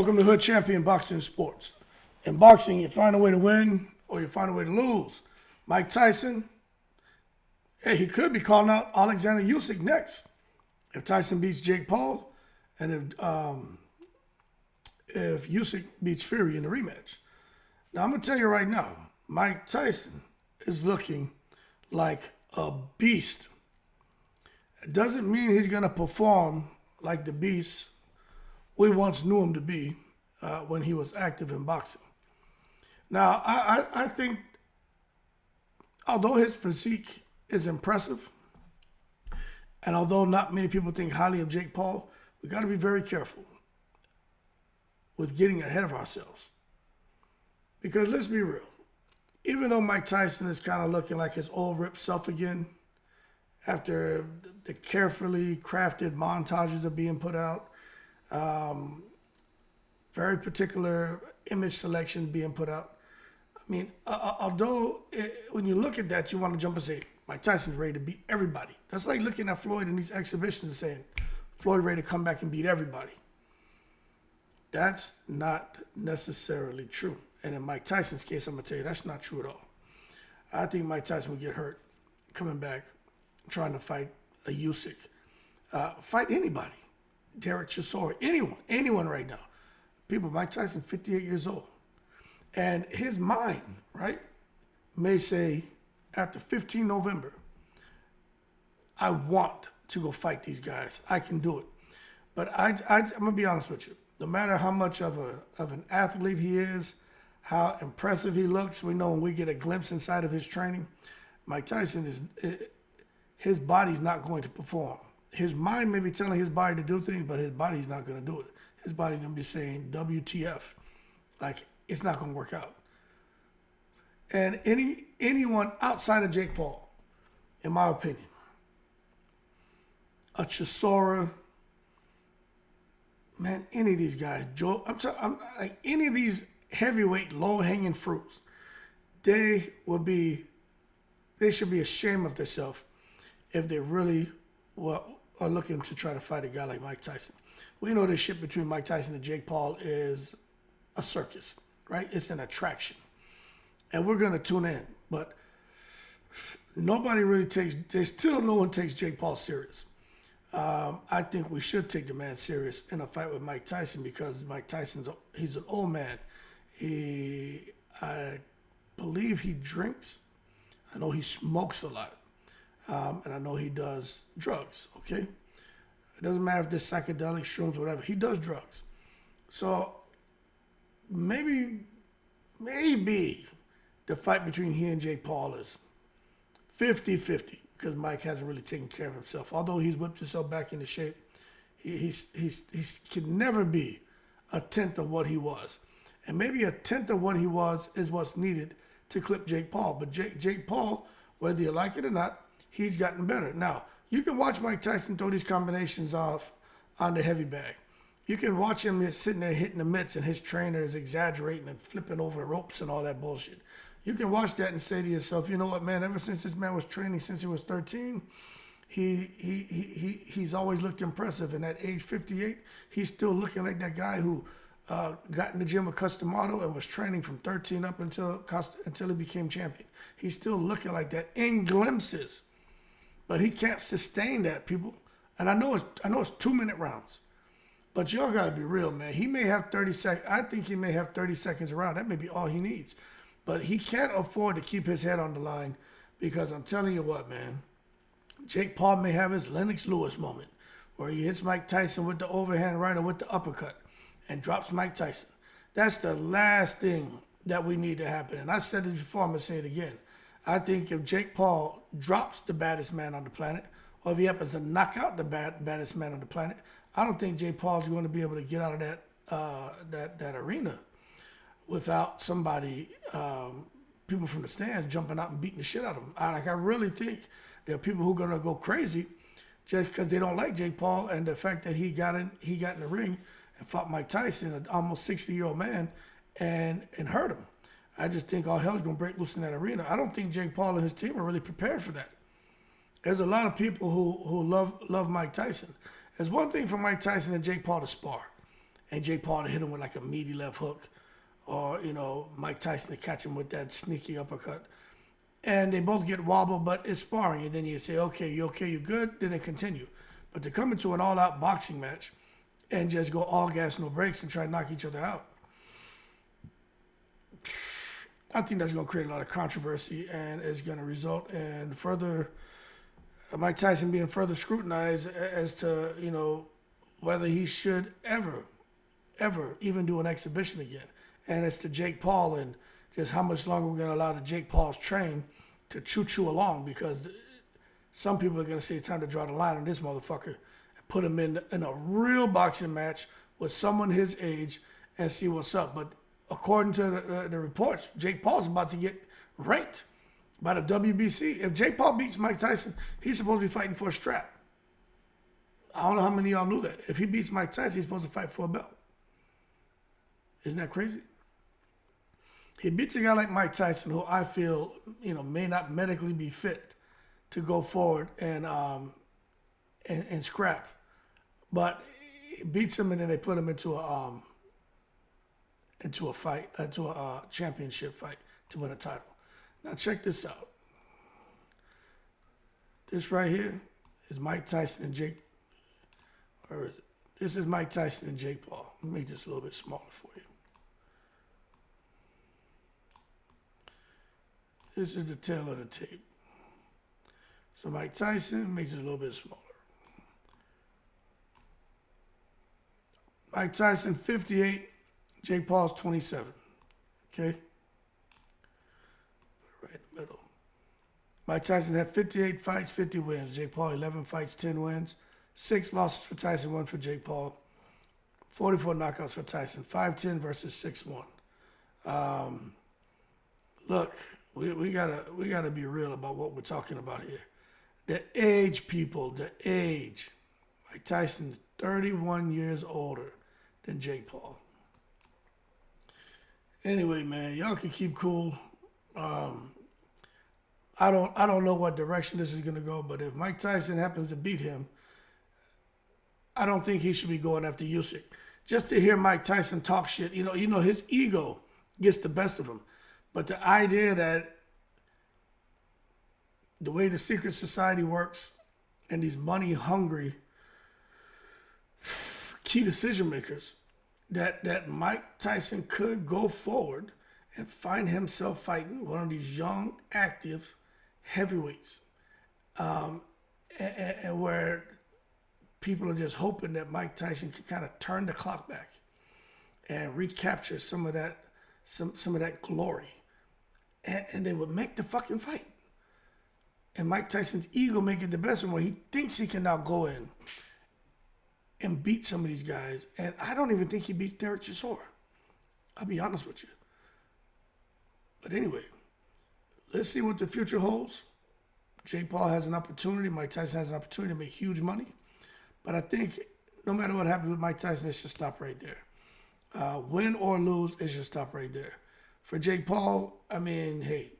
Welcome to Hood Champion Boxing Sports. In boxing, you find a way to win or you find a way to lose. Mike Tyson, hey, he could be calling out Alexander Usyk next if Tyson beats Jake Paul and if Usyk beats Fury in the rematch. Now, I'm going to tell you right now, Mike Tyson is looking like a beast. It doesn't mean he's going to perform like the beast we once knew him to be when he was active in boxing. Now, I think, although his physique is impressive, and although not many people think highly of Jake Paul, we got to be very careful with getting ahead of ourselves. Because let's be real, even though Mike Tyson is kind of looking like his old ripped self again, after the carefully crafted montages are being put out, very particular image selection being put out. I mean, when you look at that, you want to jump and say, Mike Tyson's ready to beat everybody. That's like looking at Floyd in these exhibitions and saying, Floyd ready to come back and beat everybody. That's not necessarily true. And in Mike Tyson's case, I'm going to tell you, that's not true at all. I think Mike Tyson would get hurt coming back, trying to fight a Usyk. Fight anybody. Derek Chisora, anyone right now. Mike Tyson, 58 years old. And his mind, right, may say, after 15 November, I want to go fight these guys. I can do it. But I'm going to be honest with you. No matter how much of an athlete he is, how impressive he looks, we know when we get a glimpse inside of his training, Mike Tyson his body's not going to perform. His mind may be telling his body to do things, but his body's not going to do it. His body's going to be saying, WTF. Like, it's not going to work out. And anyone outside of Jake Paul, in my opinion, a Chisora, man, any of these guys, like any of these heavyweight, low-hanging fruits, they should be ashamed of themselves if they really are looking to try to fight a guy like Mike Tyson. We know this shit between Mike Tyson and Jake Paul is a circus, right? It's an attraction. And we're going to tune in. But nobody really no one takes Jake Paul serious. I think we should take the man serious in a fight with Mike Tyson because Mike he's an old man. I believe he drinks. I know he smokes a lot. And I know he does drugs, okay? It doesn't matter if they're psychedelic, shrooms, whatever. He does drugs. So maybe the fight between he and Jake Paul is 50-50 because Mike hasn't really taken care of himself. Although he's whipped himself back into shape, he can never be a tenth of what he was. And maybe a tenth of what he was is what's needed to clip Jake Paul. But Jake Paul, whether you like it or not, he's gotten better. Now, you can watch Mike Tyson throw these combinations off on the heavy bag. You can watch him sitting there hitting the mitts and his trainer is exaggerating and flipping over the ropes and all that bullshit. You can watch that and say to yourself, you know what, man, ever since this man was training since he was 13, he's always looked impressive. And at age 58, he's still looking like that guy who got in the gym with Customato and was training from 13 up until he became champion. He's still looking like that in glimpses. But he can't sustain that, people. And I know it's 2-minute rounds. But y'all got to be real, man. He may have 30 seconds. I think he may have 30 seconds around. That may be all he needs. But he can't afford to keep his head on the line because I'm telling you what, man. Jake Paul may have his Lennox Lewis moment where he hits Mike Tyson with the overhand right or with the uppercut and drops Mike Tyson. That's the last thing that we need to happen. And I said it before, I'm going to say it again. I think if Jake Paul drops the baddest man on the planet, or if he happens to knock out the baddest man on the planet, I don't think Jake Paul's going to be able to get out of that arena without somebody, people from the stands jumping out and beating the shit out of him. I really think there are people who are going to go crazy just because they don't like Jake Paul and the fact that he got in the ring and fought Mike Tyson, an almost 60-year-old man, and hurt him. I just think all hell's going to break loose in that arena. I don't think Jake Paul and his team are really prepared for that. There's a lot of people who love Mike Tyson. It's one thing for Mike Tyson and Jake Paul to spar. and Jake Paul to hit him with like a meaty left hook, or Mike Tyson to catch him with that sneaky uppercut. And they both get wobbled, but it's sparring, and then you say, okay, you good? Then they continue. But to come into an all-out boxing match and just go all gas, no brakes, and try to knock each other out, I think that's going to create a lot of controversy, and it's going to result in further Mike Tyson being further scrutinized as to whether he should ever even do an exhibition again. And it's to Jake Paul and just how much longer we're going to allow the Jake Paul's train to choo along, because some people are going to say it's time to draw the line on this motherfucker and put him in a real boxing match with someone his age and see what's up. But according to the reports, Jake Paul's about to get ranked by the WBC. If Jake Paul beats Mike Tyson, he's supposed to be fighting for a strap. I don't know how many of y'all knew that. If he beats Mike Tyson, he's supposed to fight for a belt. Isn't that crazy? He beats a guy like Mike Tyson, who I feel, may not medically be fit to go forward and scrap. But he beats him, and then they put him into a championship fight to win a title. Now check this out. This right here is Mike Tyson and Jake. Where is it? This is Mike Tyson and Jake Paul. Let me make this a little bit smaller for you. This is the tail of the tape. So Mike Tyson makes it a little bit smaller. Mike Tyson, 58. Jake Paul's 27. Okay? Right in the middle. Mike Tyson had 58 fights, 50 wins. Jake Paul, 11 fights, 10 wins. 6 losses for Tyson, 1 for Jake Paul. 44 knockouts for Tyson. 5-10 versus 6-1. Look, we gotta be real about what we're talking about here. The age, people, the age. Mike Tyson's 31 years older than Jake Paul. Anyway, man, y'all can keep cool. I don't know what direction this is gonna go, but if Mike Tyson happens to beat him, I don't think he should be going after Usyk. Just to hear Mike Tyson talk shit, his ego gets the best of him. But the idea that the way the secret society works and these money-hungry key decision makers, that Mike Tyson could go forward and find himself fighting one of these young, active heavyweights, and where people are just hoping that Mike Tyson can kind of turn the clock back and recapture some of that glory, and they would make the fucking fight. And Mike Tyson's ego make it the best one, where he thinks he can now go in and beat some of these guys. And I don't even think he beats Derek Chisora. I'll be honest with you. But anyway, let's see what the future holds. Jake Paul has an opportunity. Mike Tyson has an opportunity to make huge money. But I think no matter what happens with Mike Tyson, it should stop right there. Win or lose, it should stop right there. For Jake Paul, I mean, hey,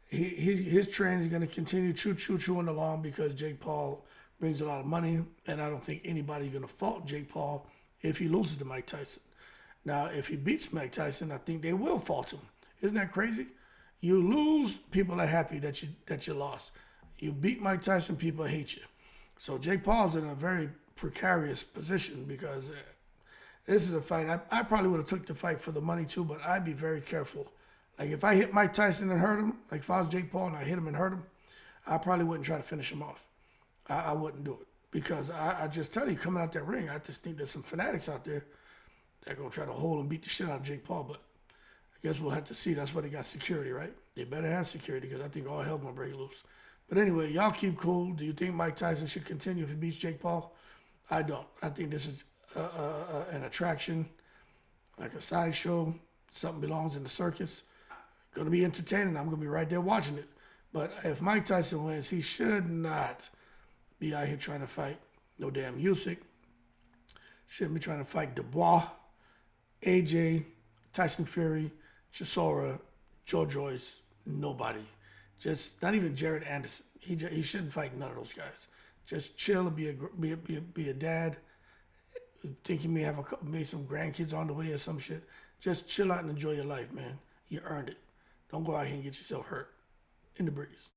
his train is going to continue chewing along, because Jake Paul brings a lot of money, and I don't think anybody's going to fault Jake Paul if he loses to Mike Tyson. Now, if he beats Mike Tyson, I think they will fault him. Isn't that crazy? You lose, people are happy that you lost. You beat Mike Tyson, people hate you. So Jake Paul's in a very precarious position, because this is a fight. I probably would have took the fight for the money too, but I'd be very careful. Like, if I hit Mike Tyson and hurt him, like if I was Jake Paul and I hit him and hurt him, I probably wouldn't try to finish him off. I wouldn't do it, because I just tell you, coming out that ring, I just think there's some fanatics out there that are going to try to hold and beat the shit out of Jake Paul. But I guess we'll have to see. That's why they got security, right? They better have security, because I think all hell going to break loose. But anyway, y'all keep cool. Do you think Mike Tyson should continue if he beats Jake Paul? I don't. I think this is an attraction, like a sideshow. Something belongs in the circus. Going to be entertaining. I'm going to be right there watching it. But if Mike Tyson wins, he should not be out here trying to fight no damn Usyk. Shouldn't be trying to fight Dubois, AJ, Tyson Fury, Chisora, Joe Joyce, nobody. Just not even Jared Anderson. He shouldn't fight none of those guys. Just chill and be a dad. Think you may have maybe some grandkids on the way or some shit. Just chill out and enjoy your life, man. You earned it. Don't go out here and get yourself hurt in the breeze.